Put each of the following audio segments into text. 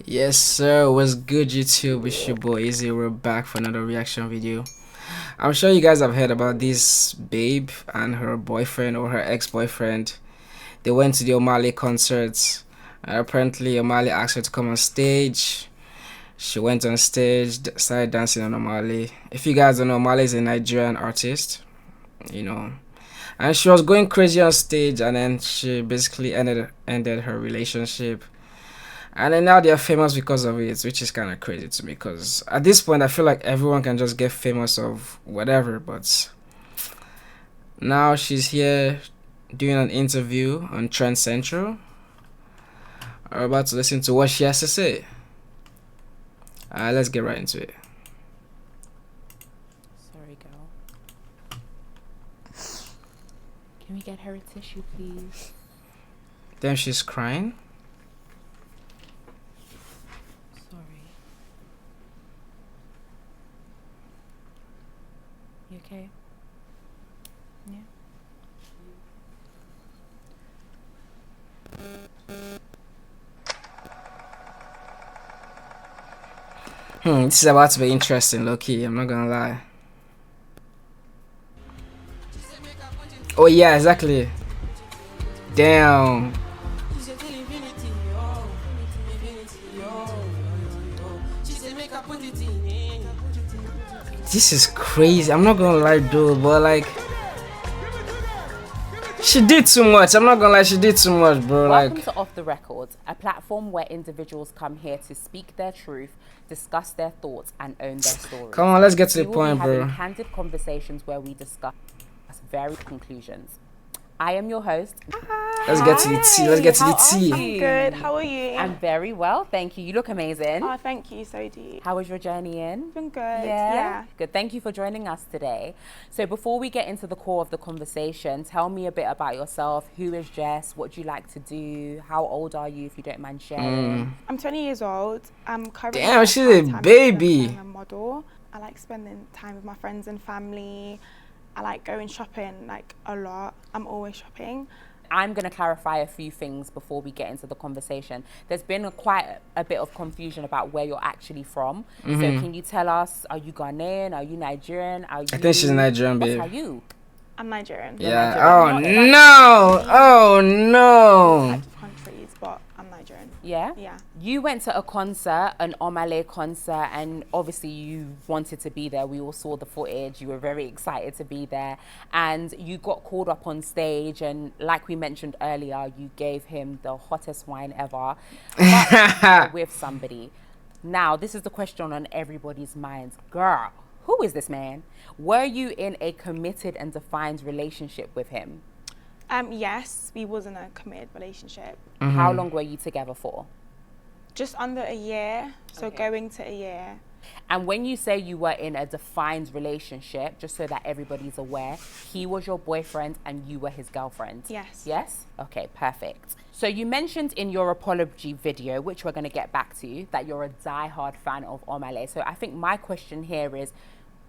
Yes, sir. What's good, YouTube? It's your boy Izzy. We're back for another reaction video. I'm sure you guys have heard about this babe and her boyfriend or her ex-boyfriend. They went to the O'Malley concerts. Apparently, O'Malley asked her to come on stage. She went on stage, started dancing on O'Malley. If you guys don't know, O'Malley is a Nigerian artist, you know. And she was going crazy on stage, and then she basically ended her relationship. And then now they're famous because of it, which is kind of crazy to me. Because at this point, I feel like everyone can just get famous of whatever. But now she's here doing an interview on Trend Central. We're about to listen to what she has to say. Let's get right into it. Sorry, girl. Can we get her a tissue, please? Damn, she's crying. Sorry. You okay? Yeah. This is about to be interesting, low-key. I'm not gonna lie. Oh yeah, exactly. Damn. This is crazy. I'm not gonna lie, dude, but like, she did too much. I'm not gonna lie, she did too much, bro. Welcome Like, to Off the Record, a platform where individuals come here to speak their truth, discuss their thoughts, and own their stories. come on, let's get to the We will point, be having bro. candid conversations where we discuss varied conclusions. I am your host. Let's get to the tea. Let's get to the How are tea. you? Good. How are you? I'm very well, thank you. You look amazing. Oh, thank you. So do you. How was your journey in? Been good. Yeah. Good. Thank you for joining us today. So before we get into the core of the conversation, tell me a bit about yourself. Who is Jess? What do you like to do? How old are you, if you don't mind sharing? I'm 20 years old. I'm currently Damn, she's a part-time baby. I'm a model. I like spending time with my friends and family. I like going shopping like a lot. I'm always shopping. I'm going to clarify a few things before we get into the conversation. There's been quite a bit of confusion about where you're actually from. So can you tell us, are you Ghanaian? Are you Nigerian? Are you... I think she's Nigerian, What babe. are you? I'm Nigerian. Yeah. Nigerian. Oh no. Oh no. Types of countries, but I'm Nigerian. Yeah? Yeah. You went to a concert, an Omale concert, and obviously you wanted to be there. We all saw the footage. You were very excited to be there. And you got called up on stage, and like we mentioned earlier, you gave him the hottest wine ever. But you were with somebody. Now, this is the question on everybody's minds. Girl, who is this man? Were you in a committed and defined relationship with him? Yes, we was in a committed relationship. How long were you together for? Just under a year. So Okay. going to a year. And when you say you were in a defined relationship, just so that everybody's aware, he was your boyfriend and you were his girlfriend? Yes. Yes? Okay, perfect. So you mentioned in your apology video, which we're going to get back to, that you're a diehard fan of Omale. So I think my question here is,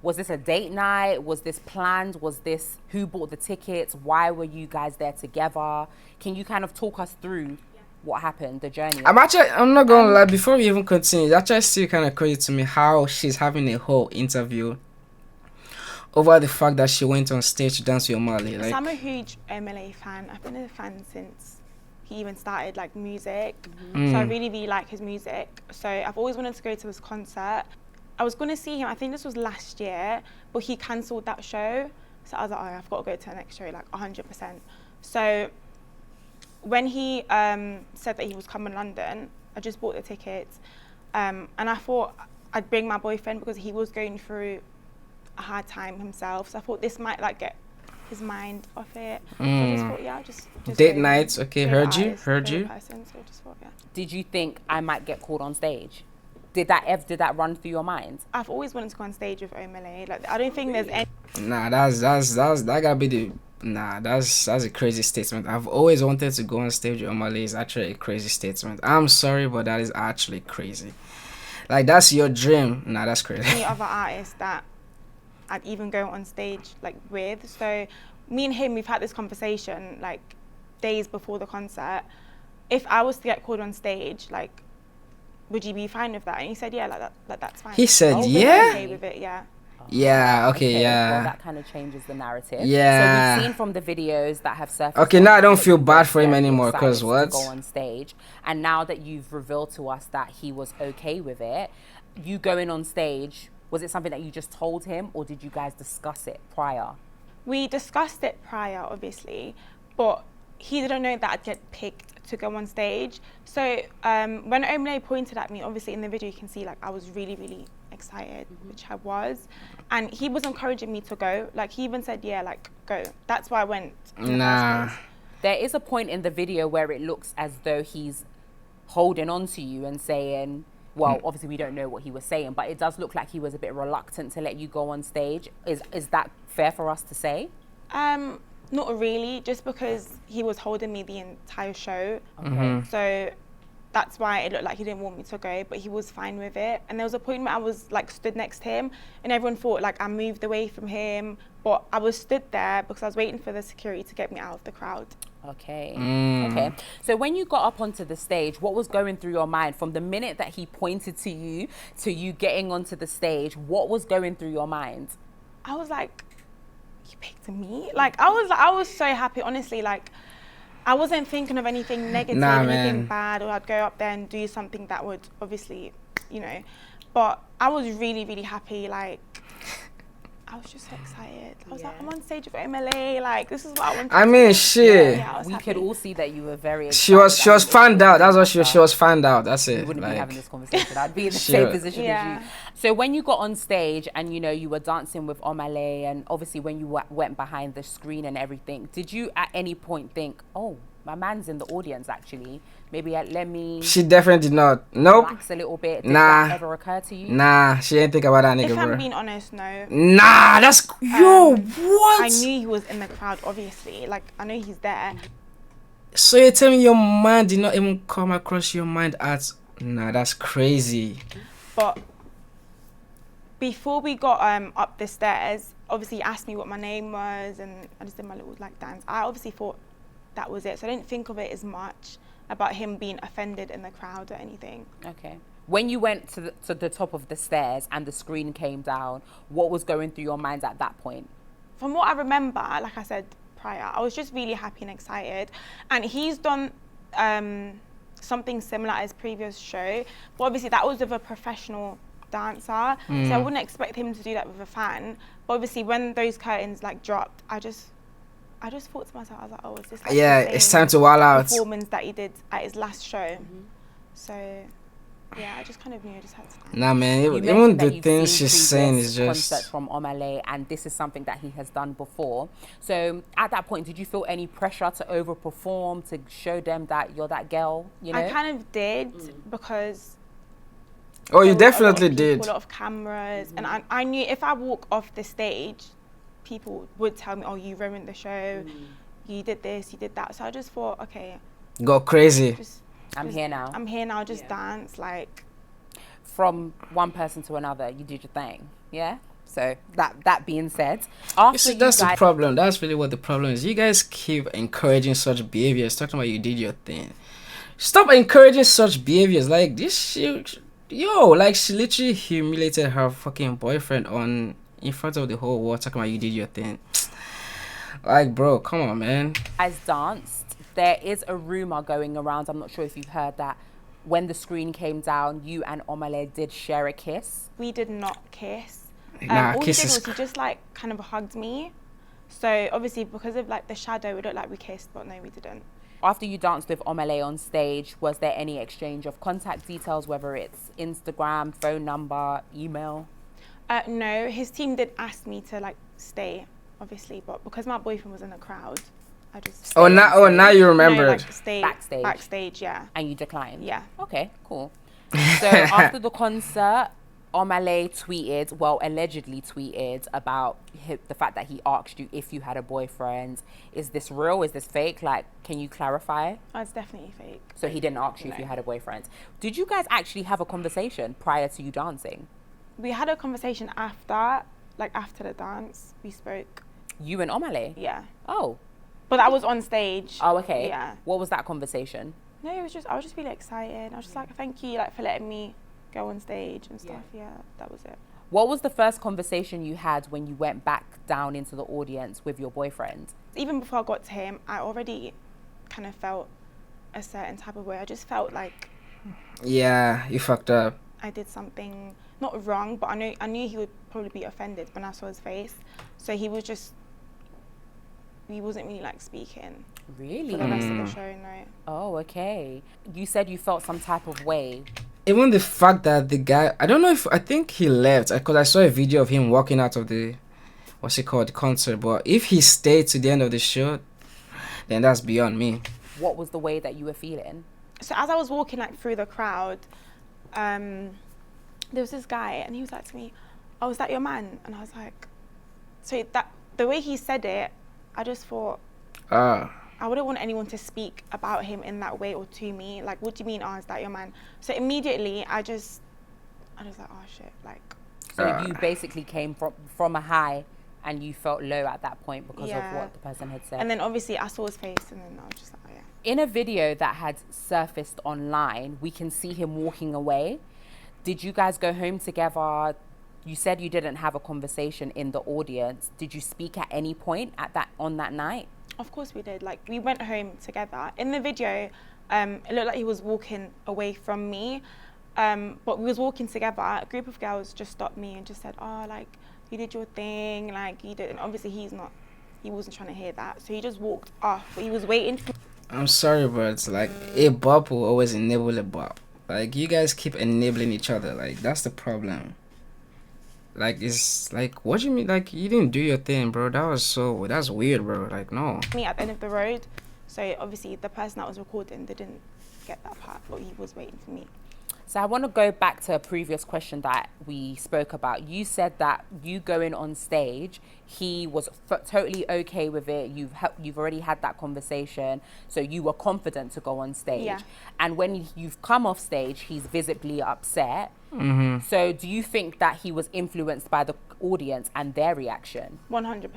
was this a date night? Was this planned? Was this who bought the tickets? Why were you guys there together? Can you kind of talk us through what happened, the journey? I'm not gonna lie, before we even continue, it's actually still kind of crazy to me how she's having a whole interview over the fact that she went on stage to dance with O'Malley. So I'm Like, a huge MLA fan. I've been a fan since he even started like music. So I really, really like his music. So I've always wanted to go to his concert. I was going to see him, I think this was last year, but he cancelled that show. So I was like, oh, I've got to go to the next show, like 100%. So when he said that he was coming to London, I just bought the tickets. And I thought I'd bring my boyfriend because he was going through a hard time himself. So I thought this might like get his mind off it. So I just thought, yeah, just date go nights, okay, with heard the you, eyes, heard go with you. the person, so I just thought, yeah. Did you think I might get called on stage? Did that run through your mind? I've always wanted to go on stage with Omele. Like, I don't think there's any. Nah, that gotta be the. Nah, that's a crazy statement. I've always wanted to go on stage with O'Malley. Is actually a crazy statement. I'm sorry, but that is actually crazy. Like, that's your dream. Nah, that's crazy. Any other artists that I'd even go on stage like with. So me and him, we've had this conversation like days before the concert. If I was to get called on stage, like would you be fine with that? And he said, yeah, that's fine. He said, He's yeah? okay with it, yeah. Yeah, okay, Well, yeah. that kind of changes the narrative. Yeah. So we've seen from the videos that have surfaced. Okay, now I don't that feel you bad were for him very anymore, excited 'cause what? to go on stage, and now that you've revealed to us that he was okay with it, you going on stage, was it something that you just told him, or did you guys discuss it prior? We discussed it prior, obviously, but he didn't know that I'd get picked to go on stage. So when Omele pointed at me, obviously in the video you can see like I was really, really excited, which I was. And he was encouraging me to go. Like he even said, yeah, like go. That's why I went in the Nah. first place. There is a point in the video where it looks as though he's holding on to you and saying, well, obviously we don't know what he was saying, but it does look like he was a bit reluctant to let you go on stage. Is that fair for us to say? Not really, just because he was holding me the entire show. Okay. So that's why it looked like he didn't want me to go, but he was fine with it. And there was a point where I was like stood next to him and everyone thought like I moved away from him, but I was stood there because I was waiting for the security to get me out of the crowd. Okay. Okay. So when you got up onto the stage, what was going through your mind from the minute that he pointed to you getting onto the stage? What was going through your mind? I was like, you picked me? Like I was so happy, honestly. Like I wasn't thinking of anything negative, anything man. bad, or I'd go up there and do something that would obviously, you know. But I was really, really happy. Like I was just so excited. I was like, I'm on stage with MLA. Like this is what I wanted. I to mean, do. shit. Yeah, I was We happy. could all see that you were very excited. She was I mean, if fanned you out. That's what was she was fanned out. That's we it. wouldn't be Like, having this conversation. I'd be in the Sure. same position Yeah. as you. So when you got on stage and you were dancing with Omale, and obviously when you went behind the screen and everything, did you at any point think, oh, my man's in the audience actually? Maybe let me she definitely did not. Nope. relax a little bit. Did Nah. that ever occur to you? Nah, she didn't think about that nigga, If I'm bro. being honest, no. Nah, that's yo. What? I knew he was in the crowd, obviously. Like I know he's there. So you tell me your mind did not even come across your mind at? Nah, that's crazy. But before we got up the stairs, obviously he asked me what my name was, and I just did my little like dance. I obviously thought that was it, so I didn't think of it as much about him being offended in the crowd or anything. Okay. When you went to the top of the stairs and the screen came down, what was going through your minds at that point? From what I remember, like I said prior, I was just really happy and excited. And he's done something similar at his previous show, but obviously that was with a professional dancer, so I wouldn't expect him to do that with a fan. But obviously when those curtains like dropped, I just thought to myself, I was like, oh, is this like Yeah, the it's same time to wild out. performance that he did at his last show? So yeah, I just kind of knew I just had to dance. Nah, man. You Even mentioned that the you've things seen she's saying previous is just. concerts from Omale, and this is something that he has done before. So at that point, did you feel any pressure to overperform, to show them that you're that girl? You know, I kind of did because Oh, you there were a lot of definitely people, did. a lot of cameras, and I knew if I walk off the stage, people would tell me, oh, you ruined the show, you did this, you did that. So I just thought, okay, Go crazy. just I'm here now. I'm here now, just dance. Like, From one person to another, you did your thing. Yeah. So that being said, You after see, you that's the guys, problem. That's really what the problem is. You guys keep encouraging such behaviors, talking about you did your thing. Stop encouraging such behaviors. Like this shit, yo, like she literally humiliated her fucking boyfriend in front of the whole world, talking about you did your thing. Like, bro, come on, man. guys danced, there is a rumor going around. I'm not sure if you've heard that. When the screen came down, you and Omale did share a kiss. we did not kiss. Nah, All he did kisses. was he just like kind of hugged me. So obviously because of like the shadow, it looked like we kissed, but no, we didn't. After you danced with Omale on stage, was there any exchange of contact details, whether it's Instagram, phone number, email? No, his team did ask me to like stay, obviously, but because my boyfriend was in the crowd, I just Oh, now you no, remembered. like stay Backstage. Backstage, yeah. And you declined? Yeah. Okay, cool. So after the concert, Omale tweeted, well, allegedly tweeted about the fact that he asked you if you had a boyfriend. Is this real? Is this fake? Like, can you clarify? Oh, it's definitely fake. So he didn't ask you if No. you had a boyfriend. Did you guys actually have a conversation prior to you dancing? We had a conversation after the dance. We spoke. You and Omale? Yeah. Oh. But that was on stage. Oh, okay. Yeah. What was that conversation? No, I was just really excited. I was just like, thank you, like, for letting me go on stage and stuff. Yeah, that was it. What was the first conversation you had when you went back down into the audience with your boyfriend? Even before I got to him, I already kind of felt a certain type of way. I just felt like Yeah, you fucked up. I did something not wrong, but I knew he would probably be offended when I saw his face. So he wasn't really like speaking Really? for the rest of the show, no. Oh, okay. You said you felt some type of way. Even the fact that the guy, I think he left because I saw a video of him walking out of the, what's it called, concert. But if he stayed to the end of the show, then that's beyond me. What was the way that you were feeling? So as I was walking like through the crowd, there was this guy and he was like to me, "Oh, is that your man?" And I was like, so that the way he said it, I just thought, I wouldn't want anyone to speak about him in that way or to me. Like, what do you mean, oh, is that your man? So immediately I was like, oh shit, like. So you basically came from a high and you felt low at that point because of Yeah. what the person had said. And then obviously I saw his face and then I was just like, oh yeah. In a video that had surfaced online, we can see him walking away. Did you guys go home together? You said you didn't have a conversation in the audience. Did you speak at any point on that night? Of course we did. Like, we went home together. In the video, it looked like he was walking away from me, but we was walking together. A group of girls just stopped me and just said, "Oh, like, you did your thing, like, you did." And obviously he wasn't trying to hear that, so he just walked off. But he was waiting for. I'm sorry, but it's like a bop will always enable a bop. Like, you guys keep enabling each other. Like, that's the problem. Like, it's like, what do you mean? Like, you didn't do your thing, bro. That's weird, bro. Like, no. Me at the end of the road, so obviously the person that was recording didn't get that part, but he was waiting for me. So I want to go back to a previous question that we spoke about. You said that you going on stage, he was totally okay with it. You've already had that conversation, so you were confident to go on stage. Yeah. And when you've come off stage, he's visibly upset. Mm-hmm. So do you think that he was influenced by the audience and their reaction? 100%.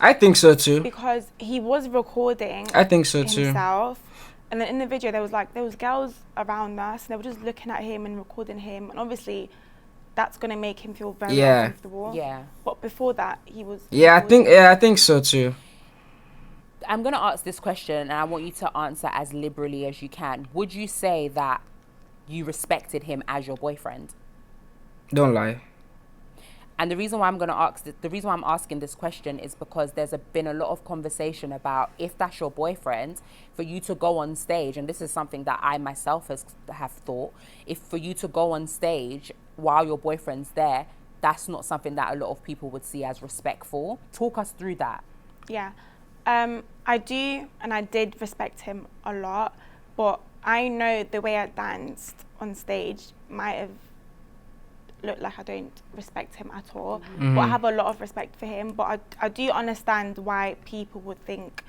I think so too. Because he was recording. I think so too. Himself. And then in the video, there was girls around us, and they were just looking at him and recording him. And obviously, that's gonna make him feel very uncomfortable. Yeah. But before that, he was. I think so too. I'm gonna ask this question, and I want you to answer as liberally as you can. Would you say that you respected him as your boyfriend? Don't lie. And the reason why I'm asking this question is because there's been a lot of conversation about if that's your boyfriend, for you to go on stage, and this is something that I myself have thought, if for you to go on stage while your boyfriend's there, that's not something that a lot of people would see as respectful. Talk us through that. Yeah, I do, and I did respect him a lot, but I know the way I danced on stage might have looked like I don't respect him at all. Mm-hmm. But I have a lot of respect for him, but I do understand why people would think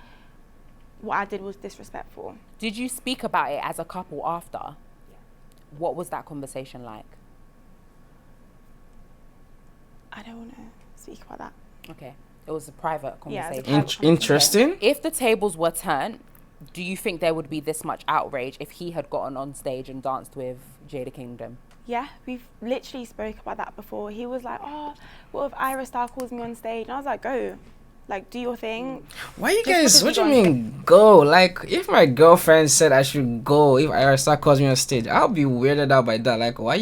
what I did was disrespectful. Did you speak about it as a couple after? Yeah. What was that conversation like? I don't want to speak about that. Okay. It was a private Yeah, conversation. it was a private conversation. Interesting. Okay. If the tables were turned, do you think there would be this much outrage if he had gotten on stage and danced with Jada Kingdom? Yeah, we've literally spoke about that before. He was like, "Oh, what if Ira Star calls me on stage?" And I was like, "Go, like, do your thing." Why you Just guys? because What do you you mean go? Like, if my girlfriend said I should go, if Ira Star calls me on stage, I'll be weirded out by that. Like, why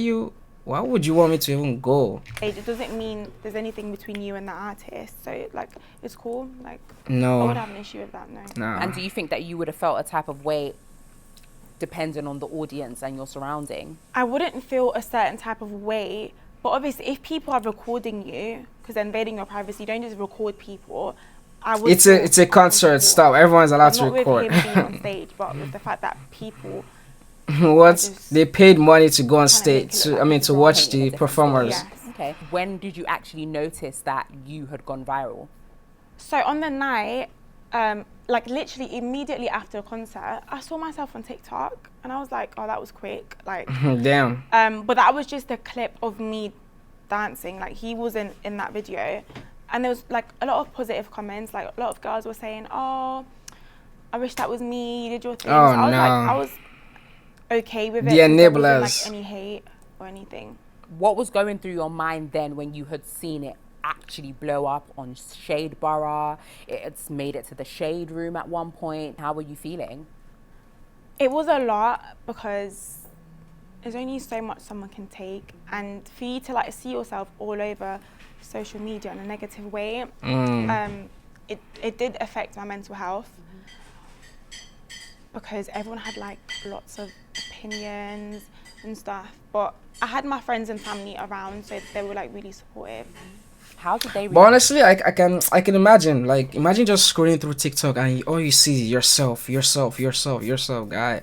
would you want me to even go? It doesn't mean there's anything between you and the artist. So, like, it's cool. Like, I No. would have an issue with that, no. Nah. And do you think that you would have felt a type of way depending on the audience and your surrounding? I wouldn't feel a certain type of way, but obviously if people are recording you, because they're invading your privacy, you don't just record people. I would It's feel a concert. uncomfortable. Stop. Everyone's allowed to Not record. with him being on stage, but with the fact that people. They paid money to go on Trying to make stage it look like to you're watch painting a the different performers. Yes. Okay. When did you actually notice that you had gone viral? So on the night, like literally immediately after the concert, I saw myself on TikTok and I was like, oh, that was quick. Like, Damn. but that was just a clip of me dancing. Like, he wasn't in that video. And there was like a lot of positive comments. Like, a lot of girls were saying, oh, I wish that was me. You did your thing. Oh, So I was no. like, okay with it. The 'Cause there wasn't, enablers. like any hate or anything. What was going through your mind then when you had seen it actually blow up on Shade Borough? It's made it to the Shade Room at one point. How were you feeling? It was a lot because there's only so much someone can take, and for you to like see yourself all over social media in a negative way, it did affect my mental health because everyone had like lots of opinions and stuff. But I had my friends and family around, so they were like really supportive. How did they But react? honestly, I can imagine, like, imagine just scrolling through TikTok and all you see is yourself, guy.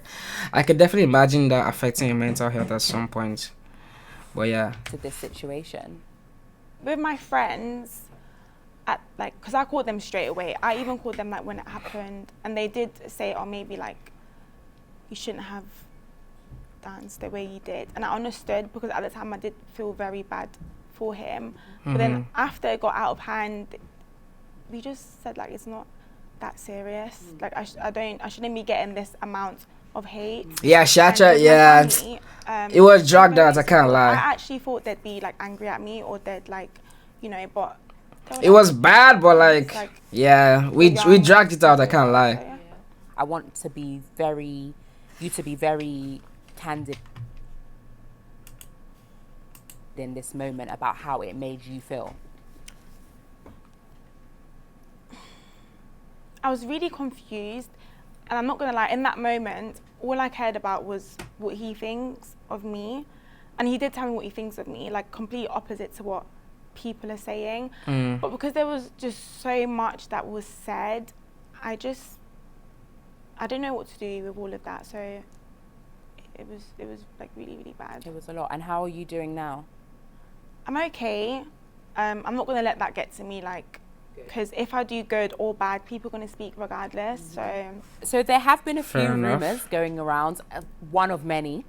I could definitely imagine that affecting your mental health at some point. But yeah. To this situation? With my friends, because I called them straight away. I even called them like when it happened, and they did say, "Oh, maybe like you shouldn't have danced the way you did." And I understood because at the time I did feel very bad for him. But then after it got out of hand, we just said like it's not that serious. Like I shouldn't be getting this amount of hate. Yeah, And Shacha, with my yeah. family, It was dragged very out, I can't supportive. lie. I actually thought they'd be like angry at me or they'd like, but they were It like, was bad, but it's like, yeah, we young, dragged it out, I can't so, lie. yeah. I want you to be very candid in this moment about how it made you feel. I was really confused, and I'm not gonna lie, in that moment, all I cared about was what he thinks of me. And he did tell me what he thinks of me, like complete opposite to what people are saying. But because there was just so much that was said, I didn't know what to do with all of that. So it was like really, really bad. It was a lot. And how are you doing now? I'm okay. I'm not gonna let that get to me, like, because if I do good or bad, people are gonna speak regardless. So there have been a few Fair enough. rumors going around, one of many,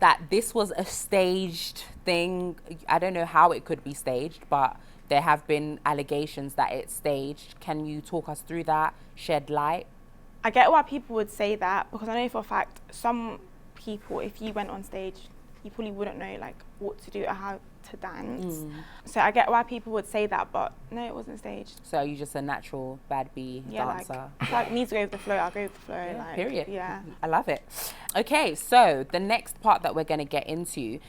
that this was a staged thing. I don't know how it could be staged, but there have been allegations that it's staged. Can you talk us through that, shed light? I get why people would say that, because I know for a fact some people, if you went on stage, you probably wouldn't know like what to do or how to dance. So I get why people would say that, but no, it wasn't staged. So are you just a natural bad bee dancer? Like me to go with the flow, I'll go with the flow. Yeah, like, period. Yeah. I love it. Okay, so the next part that we're going to get into,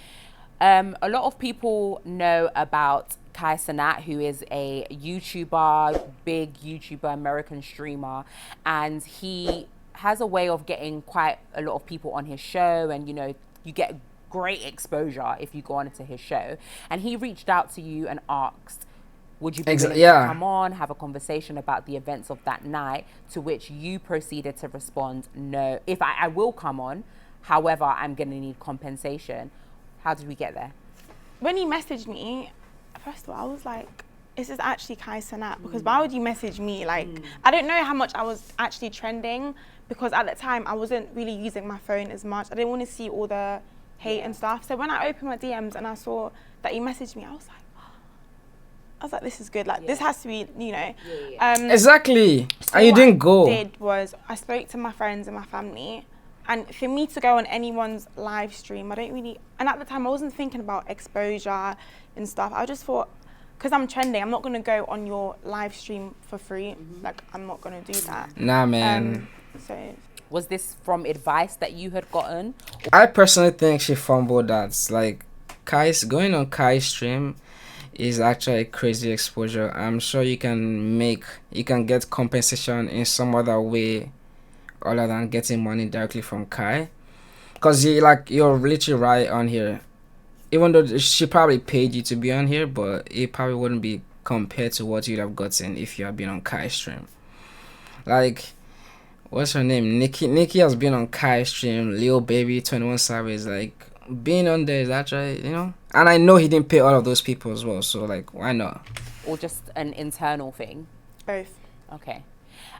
a lot of people know about Kai Cenat, who is a YouTuber, big YouTuber, American streamer, and he has a way of getting quite a lot of people on his show, and you get great exposure if you go on to his show. And he reached out to you and asked, would you be willing to come on, have a conversation about the events of that night? To which you proceeded to respond, no, if I will come on, however, I'm going to need compensation. How did we get there? When he messaged me, first of all, I was like, this is actually Kai Cenat, because why would you message me? Like, I don't know how much I was actually trending, because at that time I wasn't really using my phone as much. I didn't want to see all the hate and stuff. So when I opened my DMs and I saw that he messaged me, I was like, this is good. Like, this has to be, Exactly. So And you what didn't go. I did was I spoke to my friends and my family, and for me to go on anyone's live stream, I don't really, and at the time I wasn't thinking about exposure and stuff. I just thought, because I'm trending, I'm not going to go on your live stream for free. Like, I'm not going to do that. Nah, man. So Was this from advice that you had gotten? I personally think she fumbled that. Like, going on Kai's stream is actually a crazy exposure. I'm sure you can get compensation in some other way other than getting money directly from Kai. Because you're literally right on here. Even though she probably paid you to be on here, but it probably wouldn't be compared to what you'd have gotten if you had been on Kai's stream. Like, what's her name? Nikki has been on Kai's stream, Lil Baby, 21 Savage. Like, being on there is actually, and I know he didn't pay all of those people as well, so like, why not? Or just an internal thing? both. Okay.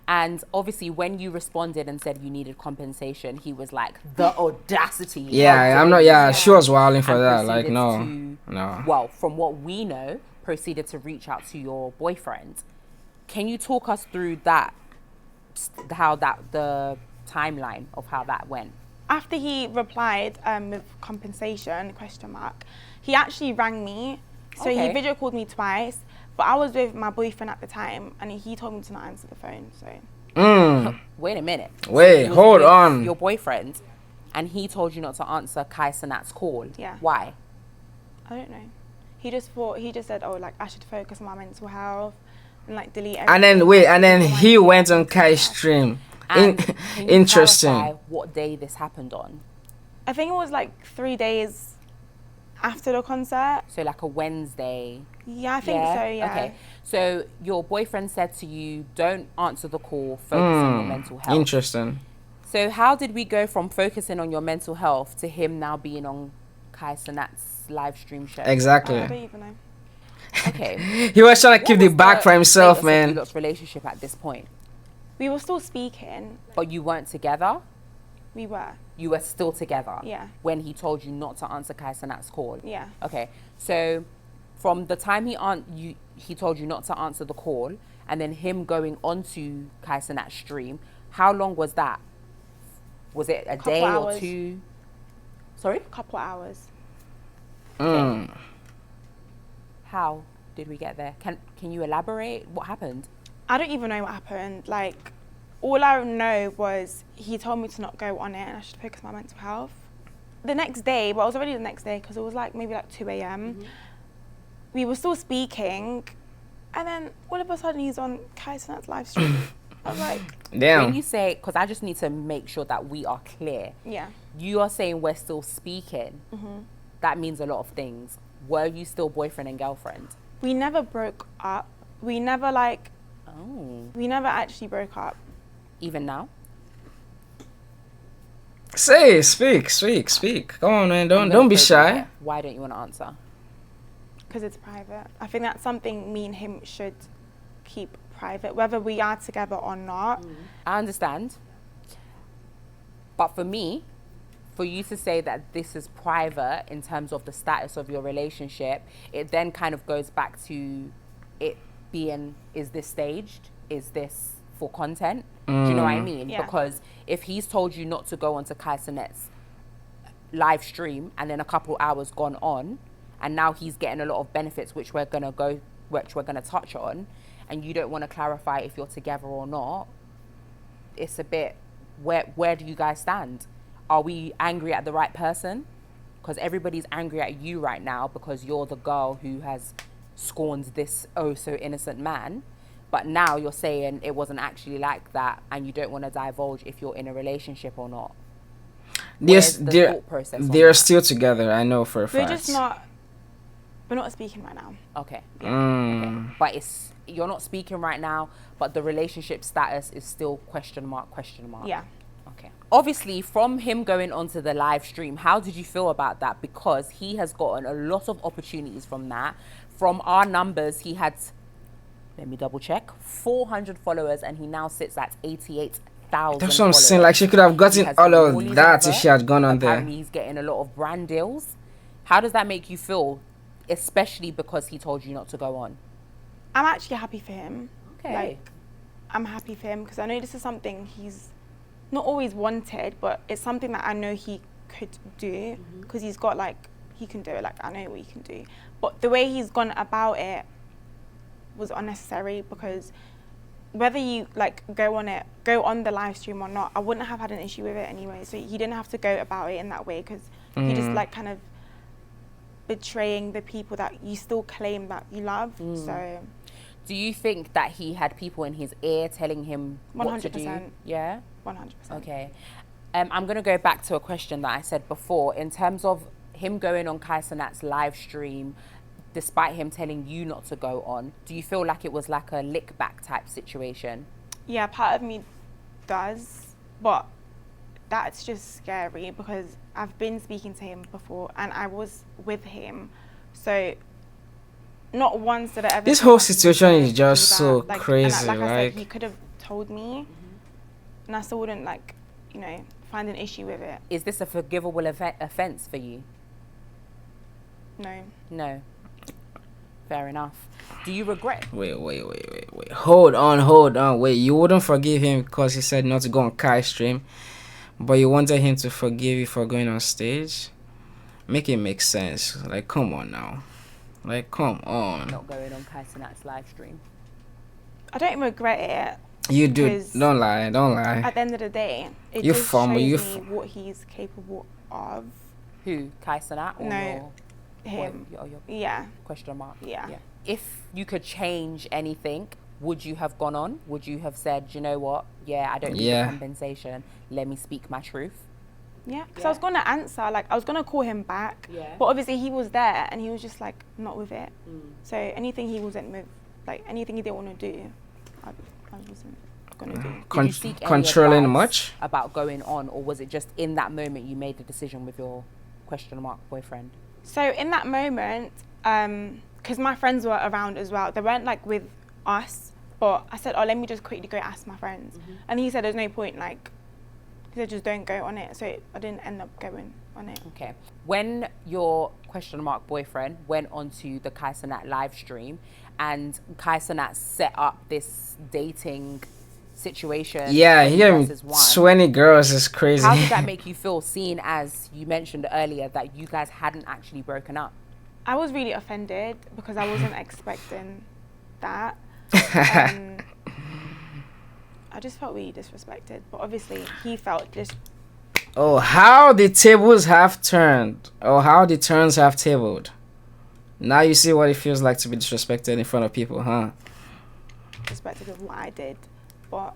And obviously when you responded and said you needed compensation, he was like, the audacity. Yeah, I'm not, she was wilding for And that. Like, proceeded no. Well, from what we know, proceeded to reach out to your boyfriend. Can you talk us through that, the timeline of how that went? after he replied with compensation, question mark, he actually rang me. So he Okay. video called me twice, but I was with my boyfriend at the time, and he told me to not answer the phone. So Wait a minute. Wait, you was hold with on. Your boyfriend, and he told you not to answer Kai Sanat's call. Yeah. Why? I don't know. He just said, oh, like I should focus on my mental health and like delete everything. And then wait, and then before my he mental went on health. Kai's stream. And can you Interesting. clarify what day this happened on? I think it was like 3 days after the concert. So like a Wednesday. Yeah, I think so. Yeah. Okay. So your boyfriend said to you, "Don't answer the call. Focus on your mental health." Interesting. So how did we go from focusing on your mental health to him now being on Kai Sanat's live stream show? Exactly. I don't even know. Okay. He was trying to keep What the was back for himself, status of man. you lot's relationship at this point, We were still speaking. but you weren't together. We were. You were still together. Yeah. When he told you not to answer Kai Sanat's call. Yeah. Okay. So from the time he told you not to answer the call, and then him going onto Kai Sanat's stream, how long was that? Was it a day or hours. 2? Sorry? Couple of hours. How did we get there? Can you elaborate? What happened? I don't even know what happened. Like, all I know was he told me to not go on it and I should focus on my mental health. The next day, but it was already the next day because it was like maybe like 2 a.m. We were still speaking, and then all of a sudden he's on Kai Sanat's live stream. I was like, When Damn. you say, because I just need to make sure that we are clear. yeah. You are saying we're still speaking. That means a lot of things. Were you still boyfriend and girlfriend? We never broke up. We never Oh. we never actually broke up. Even now? Say, speak. Come on, man. I'm Don't gonna be probe shy. it. Why don't you want to answer? Because it's private. I think that's something me and him should keep private, whether we are together or not. I understand. But for me, for you to say that this is private in terms of the status of your relationship, it then kind of goes back to it being, is this staged? Is this for content? Do you know what I mean? Yeah. Because if he's told you not to go onto Kai Sanet's live stream and then a couple hours gone on, and now he's getting a lot of benefits which we're gonna touch on, and you don't want to clarify if you're together or not, it's a bit, where do you guys stand? Are we angry at the right person? Because everybody's angry at you right now because you're the girl who has scorned this oh so innocent man. But now you're saying it wasn't actually like that and you don't want to divulge if you're in a relationship or not. Where's the thought process on They're that? still together. I know for a We're fact. just we're not speaking right now. Okay. Mm. Okay. But you're not speaking right now, but the relationship status is still question mark. Yeah. Okay. Obviously, from him going onto the live stream, how did you feel about that? Because he has gotten a lot of opportunities from that. From our numbers, he had, let me double check, 400 followers, and he now sits at 88,000. That's what I'm saying. Like, she could have gotten all of that if she had gone on there. Apparently, he's getting a lot of brand deals. How does that make you feel, especially because he told you not to go on? I'm actually happy for him. Okay. Like, I'm happy for him because I know this is something he's not always wanted, but it's something that I know he could do because he's got he can do it. Like, I know what he can do. But the way he's gone about it was unnecessary because whether you go on the live stream or not, I wouldn't have had an issue with it anyway. So he didn't have to go about it in that way because he just kind of betraying the people that you still claim that you love. So do you think that he had people in his ear telling him what to do? 100%. Yeah? 100%. Okay. I'm going to go back to a question that I said before. In terms of him going on Kai Sanat's live stream, despite him telling you not to go on, do you feel like it was like a lick back type situation? Yeah, part of me does, but that's just scary because I've been speaking to him before and I was with him. So not once did I ever... This feel whole like he situation was is gonna just do so that. Like, crazy, and like I like- said, he could have told me and I still wouldn't find an issue with it. Is this a forgivable offence for you? No. No. Fair enough. Do you regret? Wait. Hold on. Wait, you wouldn't forgive him because he said not to go on Kai's stream. but you wanted him to forgive you for going on stage. Make it make sense. Like, come on now. Like, come on. Not going on Kai Cenat's live stream. I don't regret it. You do. Because Don't lie. Don't lie. At the end of the day, it You just fumble, you shows me what he's capable of. Who? Kai Cenat or No, your, him. Or your Yeah. question mark? Yeah. If you could change anything, would you have gone on? Would you have said, you know what? Yeah, I don't need Yeah. the compensation. Let me speak my truth. Yeah, because I was going to answer, like, I was going to call him back, Yeah. but obviously he was there and he was just, like, not with it. Mm. So anything he wasn't with, like, anything he didn't want to do, I wasn't going to do. Did you seek any Controlling advice much? about going on, or was it just in that moment you made the decision with your question mark boyfriend? So in that moment, because my friends were around as well, they weren't, like, with us, but I said, oh, let me just quickly go ask my friends. Mm-hmm. And he said there's no point, like, he said just don't go on it. So I didn't end up going on it. Okay. When your question mark boyfriend went onto the Kai Cenat live stream and Kai Cenat set up this dating situation. Yeah, 20 hearing versus 1, 20 girls is crazy. how did that make you feel, seeing as you mentioned earlier that you guys hadn't actually broken up? I was really offended because I wasn't expecting that. I just felt really disrespected, but obviously he felt just. Oh, how the tables have turned. Oh, how the turns have tabled. Now you see what it feels like to be disrespected in front of people, huh? Disrespected of what I did, but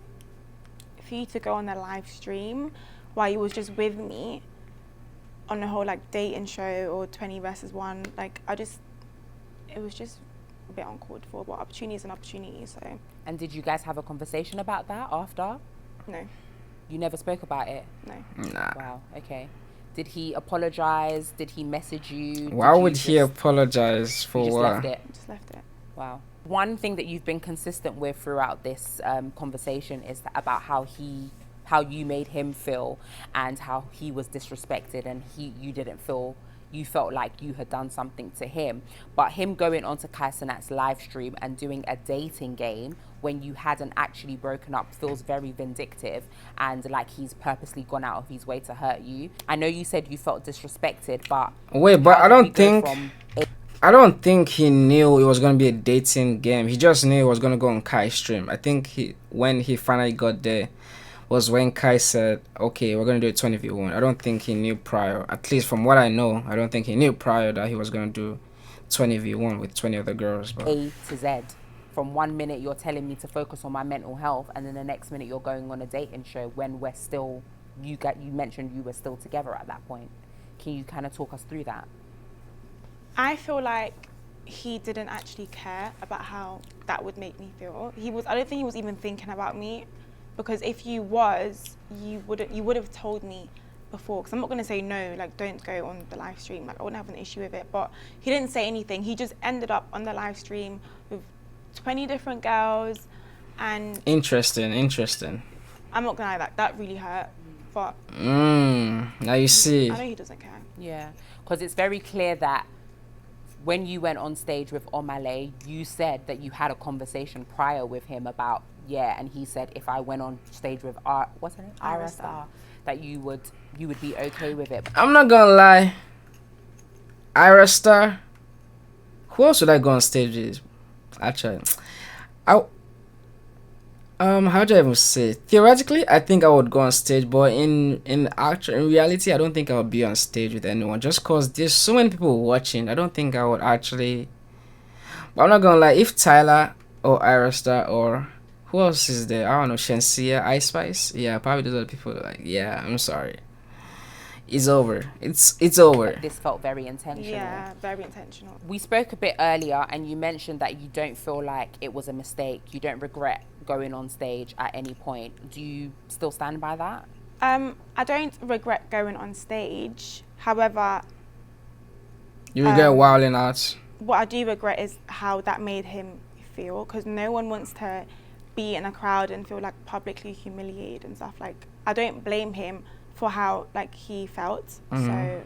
for you to go on a live stream while you was just with me on the whole like dating show or 20 versus 1, like it was just a bit uncalled for, but opportunity is an opportunity, so. And did you guys have a conversation about that after? No. You never spoke about it? No. Nah. Wow, okay. Did he apologize? Did he message you? Why Did you would he just- apologize you for just what? left it? Just left it. Wow. One thing that you've been consistent with throughout this conversation is about how you made him feel and how he was disrespected and you felt like you had done something to him. But him going onto Kai Cenat's live stream and doing a dating game when you hadn't actually broken up feels very vindictive and like he's purposely gone out of his way to hurt you. I know you said you felt disrespected, but Wait, but how I did we don't go think from I don't think he knew it was gonna be a dating game. He just knew it was gonna go on Kai's stream. I think when he finally got there was when Kai said, "Okay, we're gonna do a 20v1." I don't think he knew prior. At least from what I know, I don't think he knew prior that he was gonna do 20v1 with 20 other girls. But A to Z? From 1 minute you're telling me to focus on my mental health, and then the next minute you're going on a dating show when we're still, you mentioned you were still together at that point. Can you kind of talk us through that? I feel like he didn't actually care about how that would make me feel. I don't think he was even thinking about me, because if you was, you would have told me before. Because I'm not going to say no, like don't go on the live stream. Like I wouldn't have an issue with it. But he didn't say anything. He just ended up on the live stream with 20 different girls, and interesting. I'm not gonna lie, that really hurt. But Now you see. I know he doesn't care. Yeah, because it's very clear that when you went on stage with Omale, you said that you had a conversation prior with him about, and he said if I went on stage with what's her name? Ira Star, that you would be okay with it. I'm not gonna lie. Ira Star. Who else would I go on stage with? Actually, how do I even say it? Theoretically, I think I would go on stage, but in reality, I don't think I would be on stage with anyone. Just cause there's so many people watching, I don't think I would actually. But I'm not gonna lie. If Tyler or Ira Star or who else is there? I don't know. Shensia, Ice Spice. Yeah, probably those are the people. Like, yeah, I'm sorry. It's over. It's over. This felt very intentional. Yeah, very intentional. We spoke a bit earlier and you mentioned that you don't feel like it was a mistake. You don't regret going on stage at any point. Do you still stand by that? I don't regret going on stage. However, You regret wilding out. what I do regret is how that made him feel, because no one wants to be in a crowd and feel like publicly humiliated and stuff. Like, I don't blame him for how like he felt. So,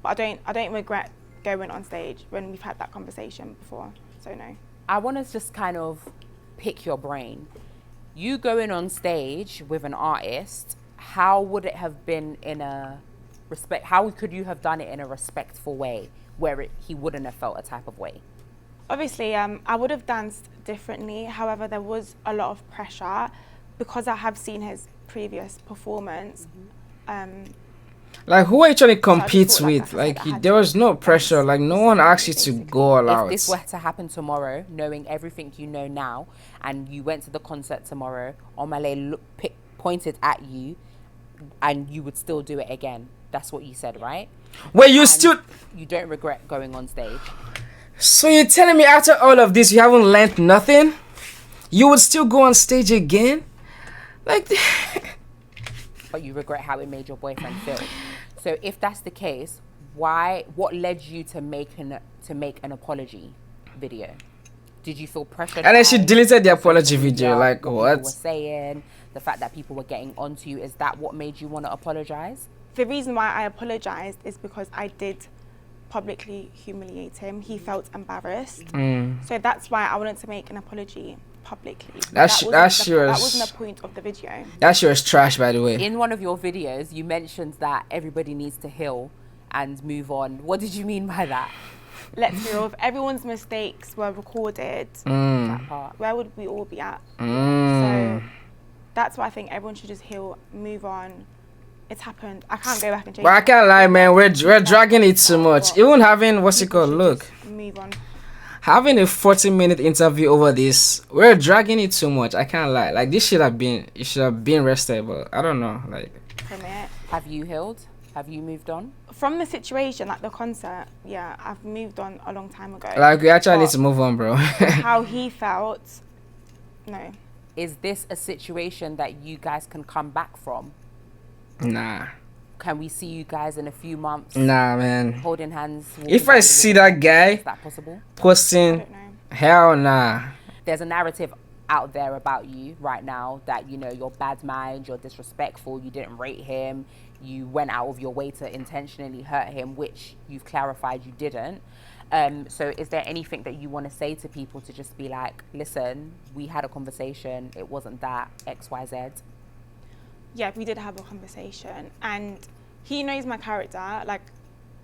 but I don't regret going on stage when we've had that conversation before. So no. I want to just kind of pick your brain. You going on stage with an artist how would it have been in a how could you have done it in a respectful way where he wouldn't have felt a type of way? Obviously, I would have danced differently. However, there was a lot of pressure because I have seen his previous performance. Like, who are you trying to compete thought, like with? I said, I had there to was no pressure. Like, no one asked you to go all out. If this were to happen tomorrow, knowing everything you know now, and you went to the concert tomorrow, Omale pointed at you, and you would still do it again. That's what you said, right? Wait, you don't regret going on stage? So you're telling me after all of this, you haven't learned nothing? You would still go on stage again? Like, but you regret how it made your boyfriend feel. So if that's the case, what led you to make an apology video? Did you feel pressured? And then she deleted the apology video. Like, what? People were saying, the fact that people were getting onto you, is that what made you want to apologize? The reason why I apologized is because I did publicly humiliate him. He felt embarrassed. So that's why I wanted to make an apology publicly. That wasn't the point of the video. That shit was trash, by the way. In one of your videos, you mentioned that everybody needs to heal and move on. What did you mean by that? Let's be real, if everyone's mistakes were recorded, that part, where would we all be at? So that's why I think everyone should just heal, move on. It's happened. I can't go back and change it. But I can't lie, man. We're dragging it too much. Even having, move on. Having a 40-minute interview over this, we're dragging it too much. I can't lie. Like, it should have been rested, but I don't know. Like, from it. Have you healed? Have you moved on? From the situation, like the concert, yeah, I've moved on a long time ago. Like, we actually need to move on, bro. How he felt, no. Is this a situation that you guys can come back from? Nah. Can we see you guys in a few months? Nah, man. Holding hands? If I see that guy is that possible? posting, hell nah. There's a narrative out there about you right now that, you know, you're bad mind, you're disrespectful, you didn't rate him, you went out of your way to intentionally hurt him, which you've clarified you didn't. So is there anything that you want to say to people to just be like, listen, we had a conversation, it wasn't that, X, Y, Z? Yeah, we did have a conversation, and he knows my character. Like,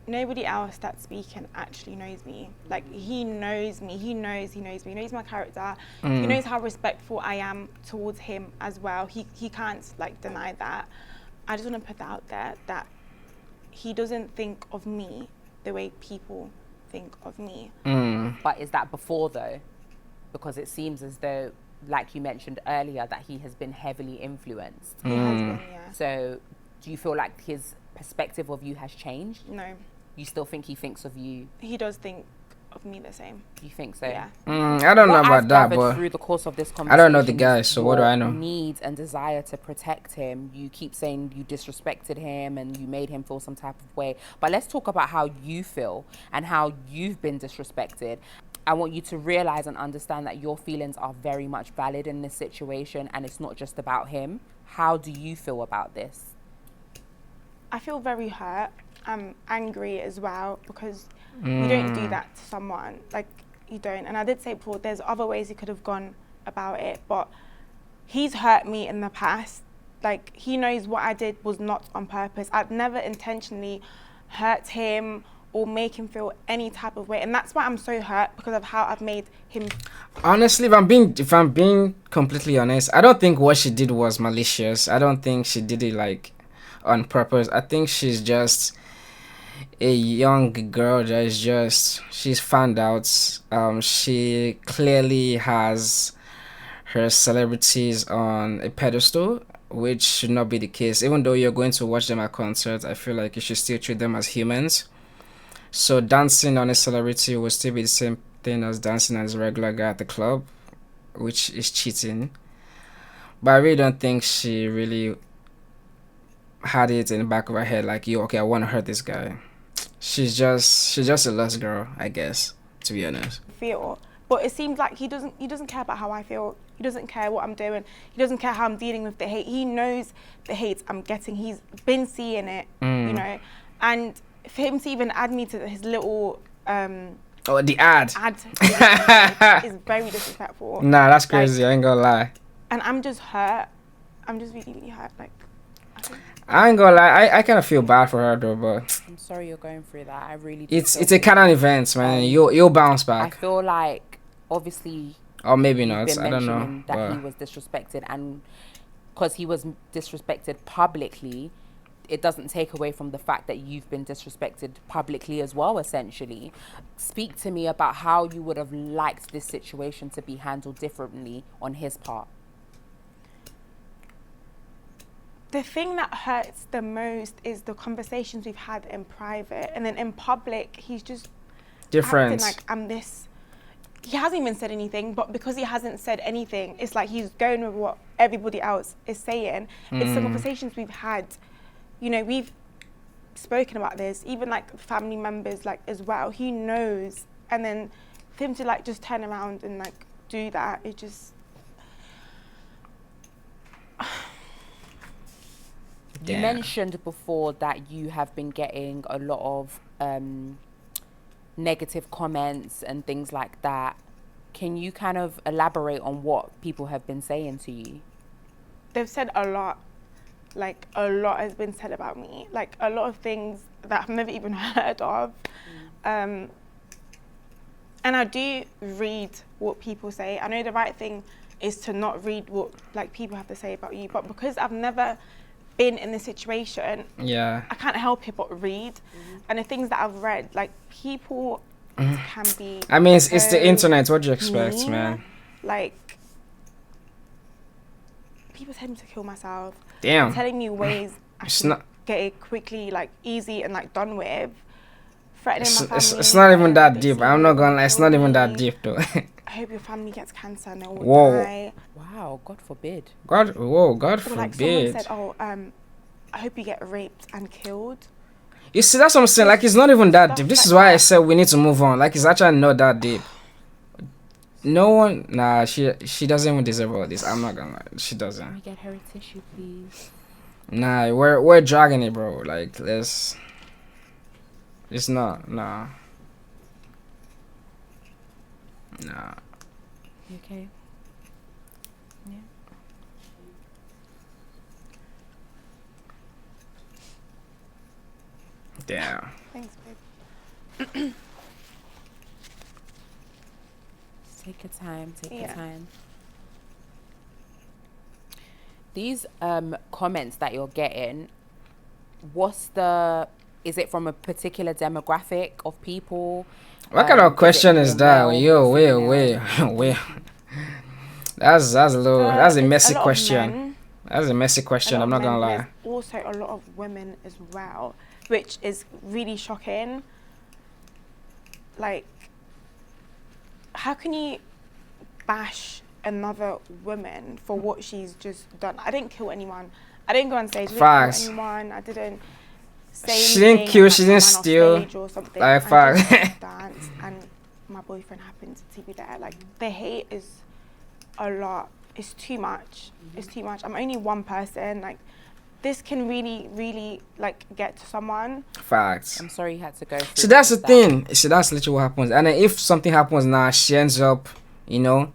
nobody else that's speaking actually knows me. Like, he knows me. He knows me. He knows my character. He knows how respectful I am towards him as well. He can't, like, deny that. I just want to put that out there, that he doesn't think of me the way people think of me. But is that before, though? Because it seems as though, like you mentioned earlier, that he has been heavily influenced. He has been, yeah. So do you feel like his perspective of you has changed? No. You still think he thinks of you? He does think of me the same. You think so? Yeah. I don't know about that, but through the course of this conversation, I don't know the guy, so what do I know? Need and desire to protect him. You keep saying you disrespected him and you made him feel some type of way. But let's talk about how you feel and how you've been disrespected. I want you to realize and understand that your feelings are very much valid in this situation, and it's not just about him. How do you feel about this? I feel very hurt. I'm angry as well, because you don't do that to someone. Like, you don't. And I did say before, there's other ways he could have gone about it, but he's hurt me in the past. Like, he knows what I did was not on purpose. I'd never intentionally hurt him or make him feel any type of way, and that's why I'm so hurt, because of how I've made him. Honestly, if I'm being completely honest, I don't think what she did was malicious. I don't think she did it like on purpose. I think she's just a young girl that is she's found out. She clearly has her celebrities on a pedestal, which should not be the case. Even though you're going to watch them at concerts, I feel like you should still treat them as humans. So dancing on a celebrity will still be the same thing as dancing as a regular guy at the club, which is cheating. But I really don't think she really had it in the back of her head like, yo, okay, I want to hurt this guy. She's just a lost girl, I guess, to be honest. But it seems like he doesn't care about how I feel. He doesn't care what I'm doing. He doesn't care how I'm dealing with the hate. He knows the hate I'm getting. He's been seeing it, you know, and for him to even add me to his little the ad is very disrespectful. Nah, that's crazy. I ain't gonna lie. And I'm just hurt. I'm just really, really hurt. Like, I ain't gonna lie, I kind of feel bad for her though, but I'm sorry you're going through that. I really do. it's feel a for kind you. of event, man. Um, You'll bounce I back, feel like obviously or maybe you've not. been I don't know, mentioning that but he was disrespected, and because he was disrespected publicly, it doesn't take away from the fact that you've been disrespected publicly as well, essentially. Speak to me about how you would have liked this situation to be handled differently on his part. The thing that hurts the most is the conversations we've had in private, and then in public, he's just different. acting like I'm this. He hasn't even said anything, but because he hasn't said anything, it's like he's going with what everybody else is saying. It's the conversations we've had. You know, we've spoken about this, even like family members, like as well. He knows, and then for him to like just turn around and like do that, it just. You Damn. mentioned before that you have been getting a lot of negative comments and things like that. Can you kind of elaborate on what people have been saying to you? They've said a lot. Like a lot has been said about me. Like a lot of things that I've never even heard of. And I do read what people say. I know the right thing is to not read what like people have to say about you, but because I've never been in this situation, Yeah. I can't help it but read. And the things that I've read, like people can be. I mean, it's the so internet. What do you expect, mean. man? Like people tell me to kill myself. Damn. Telling me ways I It's can not. get it quickly, like easy and like done with. Threatening my family. It's not even that they deep. see I'm me, not they'll gonna lie. It's kill not even that me. deep though. I hope your family gets cancer and they will Whoa. die. Wow, God forbid. God, whoa, God Or like someone forbid. said, oh, I hope you get raped and killed. You see, that's what I'm saying. Like, it's not even that Stuff deep. This like is why I that. said we need to move on. Like, it's actually not that deep. No one, nah, she doesn't even deserve all this. I'm not gonna lie, she Can doesn't. we get her a tissue, please? Nah, we're dragging it, bro. Like, let's. It's not, nah. Nah. You okay? Yeah. Damn. Thanks, babe. Take your time. Take your Yeah. time. These comments that you're getting, is it from a particular demographic of people? What kind of question more is that? male, Yo, more wait. female? That's a little. That's a It's messy lot of question. men, That's a messy a question. lot I'm of not gonna men, lie. There's also a lot of women as well, which is really shocking. Like, how can you bash another woman for what she's just done? I didn't kill anyone. I didn't go on stage. I didn't Facts. kill anyone. I didn't say She didn't anything kill, and, she like, didn't ran off steal. stage or something. Like, I facts. just danced, and my boyfriend happened to be there. Like, the hate is a lot. It's too much. It's too much. I'm only one person. Like, this can really, really like get to someone. Facts. I'm sorry you had to go through. See, that's the that. thing. See, that's literally what happens. And then if something happens now, she ends up, you know,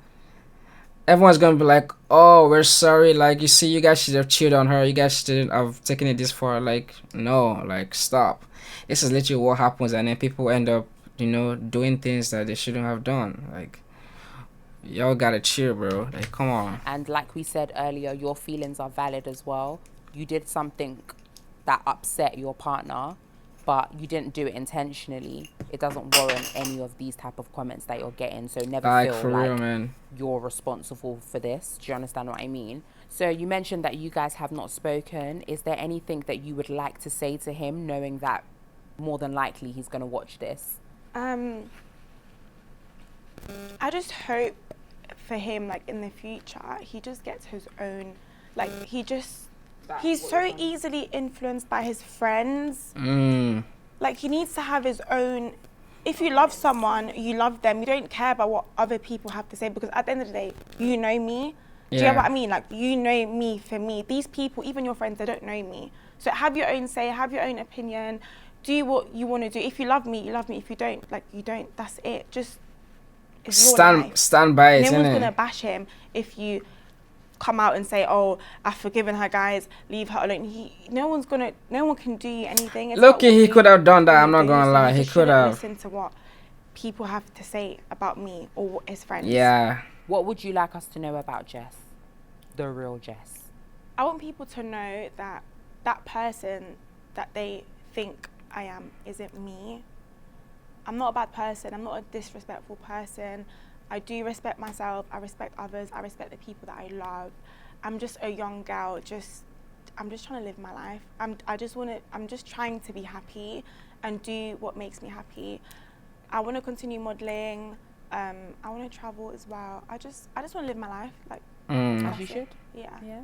everyone's gonna be like, "Oh, we're sorry. Like, you see, you guys should have cheated on her. You guys shouldn't have taken it this far. Like, no, like, stop." This is literally what happens, and then people end up, you know, doing things that they shouldn't have done. Like, y'all gotta chill, bro. Like, come on. And like we said earlier, your feelings are valid as well. You did something that upset your partner, but you didn't do it intentionally. It doesn't warrant any of these type of comments that you're getting. So never Like, feel for like real, man. you're responsible for this. Do you understand what I mean? So you mentioned that you guys have not spoken. Is there anything that you would like to say to him, knowing that more than likely he's going to watch this? I just hope for him, like in the future, he just gets his own, like he's so easily influenced by his friends. Like, he needs to have his own. If you love someone, you love them. You don't care about what other people have to say, because at the end of the day, you know me. Do you know what I mean? Like, you know me for me. These people, even your friends, they don't know me. So have your own say, have your own opinion. Do what you want to do. If you love me, you love me. If you don't, like, you don't. That's it. Just it's your life. Stand by it, No one's innit? gonna bash him if you come out and say, "Oh, I've forgiven her, guys. Leave her alone." No one can do you anything. It's Look, about he what could have done that. you I'm not do, gonna so lie. you He just could shouldn't have. listen to what people have to say about me or his friends. Yeah. What would you like us to know about Jess, the real Jess? I want people to know that that person that they think I am isn't me. I'm not a bad person. I'm not a disrespectful person. I do respect myself. I respect others. I respect the people that I love. I'm just a young girl. I'm just trying to live my life. I'm just trying to be happy and do what makes me happy. I want to continue modeling. I want to travel as well. I just want to live my life As you that's it. should. Yeah.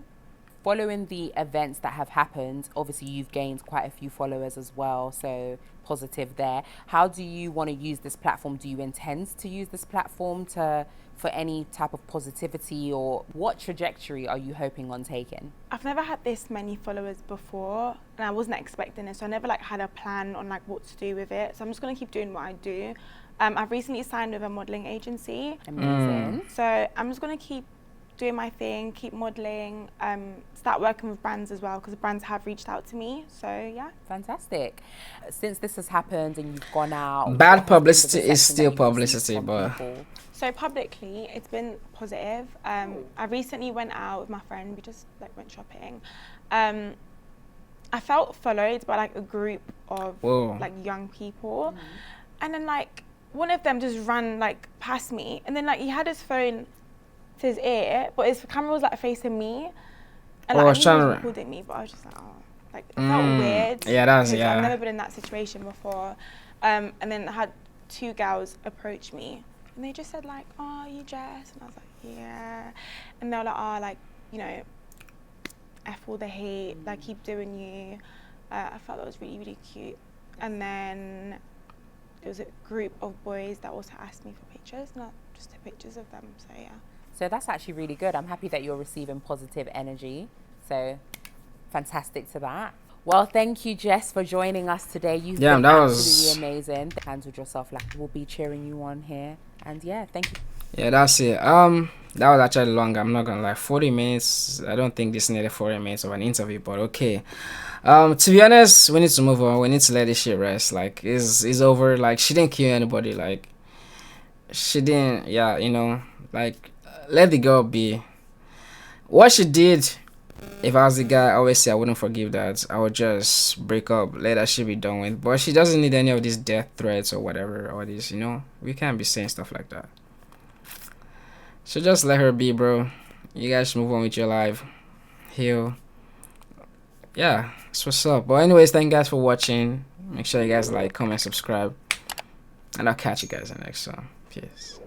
Following the events that have happened, obviously you've gained quite a few followers as well, so positive there. How do you want to use this platform? Do you intend to use this platform for any type of positivity, or what trajectory are you hoping on taking? I've never had this many followers before, and I wasn't expecting it, so I never had a plan on what to do with it. So I'm just gonna keep doing what I do. I've recently signed with a modeling agency, Amazing. so I'm just gonna keep doing my thing, keep modeling, start working with brands as well, because brands have reached out to me. So yeah. Fantastic. Since this has happened and you've gone out, Bad what has been the publicity is reception that still you've received publicity, from but people? So publicly, it's been positive. I recently went out with my friend. We just went shopping. I felt followed by a group of whoa. young people, and then one of them just ran past me, and then he had his phone to his ear, but his camera was facing me, and Oh, I knew he trying was to- recording me, but I was just it felt weird. Yeah, that's- 'cause yeah. I've never been in that situation before, and then I had two girls approach me, and they just said "Oh, you Jess?" And I was like, "Yeah," and they were F all the hate, keep doing you. I felt that was really, really cute. And then there was a group of boys that also asked me for pictures, not just the pictures of them. So yeah. So that's actually really good. I'm happy that you're receiving positive energy. So fantastic to that. Well, thank you, Jess, for joining us today. You've been that was- absolutely amazing. Handled yourself we'll be cheering you on here. And yeah, thank you. Yeah, that's it. That was actually long. I'm not gonna lie. 40 minutes. I don't think this needed 40 minutes of an interview, but okay. To be honest, we need to move on. We need to let this shit rest. It's over. She didn't kill anybody. She didn't. Yeah, let the girl be. What she did, if I was the guy, obviously I wouldn't forgive that. I would just break up, let that shit be done with. But she doesn't need any of these death threats or whatever. Or this, we can't be saying stuff like that. So just let her be, bro. You guys move on with your life. Heal. Yeah, that's what's up. But anyways, thank you guys for watching. Make sure you guys comment, subscribe. And I'll catch you guys in the next one. Peace.